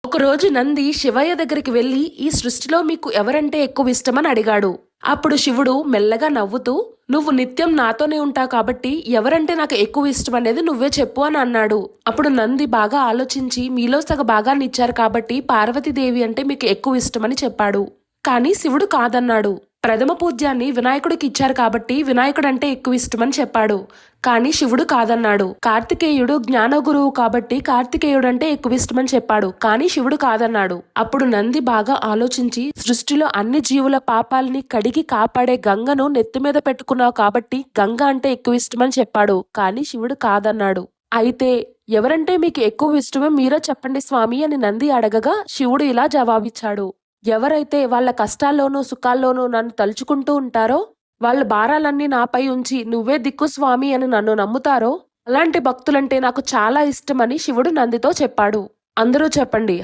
ఒకరోజు నంది శివయ్య దగ్గరికి వెళ్లి ఈ సృష్టిలో మీకు ఎవరంటే ఎక్కువ ఇష్టమని అడిగాడు. అప్పుడు శివుడు మెల్లగా నవ్వుతూ, నువ్వు నిత్యం నాతోనే ఉంటావు కాబట్టి ఎవరంటే నాకు ఎక్కువ ఇష్టం అనేది నువ్వే చెప్పు అని అన్నాడు. అప్పుడు నంది బాగా ఆలోచించి, మీలో సగ భాగాన్ని ఇచ్చారు కాబట్టి పార్వతీదేవి అంటే మీకు ఎక్కువ ఇష్టమని చెప్పాడు. కానీ శివుడు కాదన్నాడు. ప్రథమ పూజ్యాన్ని వినాయకుడికి ఇచ్చారు కాబట్టి వినాయకుడంటే ఎక్కువ ఇష్టమని చెప్పాడు. కానీ శివుడు కాదన్నాడు. కార్తికేయుడు జ్ఞాన గురువు కాబట్టి కార్తికేయుడంటే ఎక్కువ ఇష్టమని చెప్పాడు. కానీ శివుడు కాదన్నాడు. అప్పుడు నంది బాగా ఆలోచించి, సృష్టిలో అన్ని జీవుల పాపాలని కడిగి కాపాడే గంగను నెత్తిమీద పెట్టుకున్నావు కాబట్టి గంగ అంటే ఎక్కువ ఇష్టమని చెప్పాడు. కానీ శివుడు కాదన్నాడు. అయితే ఎవరంటే మీకు ఎక్కువ ఇష్టమో మీరే చెప్పండి స్వామి అని నంది అడగగా శివుడు ఇలా జవాబిచ్చాడు. ఎవరైతే వాళ్ళ కష్టాల్లోనూ సుఖాల్లోనూ నన్ను తలుచుకుంటూ ఉంటారో, వాళ్ళ భారాలన్నీ నాపై ఉంచి నువ్వే దిక్కు స్వామి అని నన్ను నమ్ముతారో అలాంటి భక్తులంటే నాకు చాలా ఇష్టమని శివుడు నందితో చెప్పాడు. అందరూ చెప్పండి.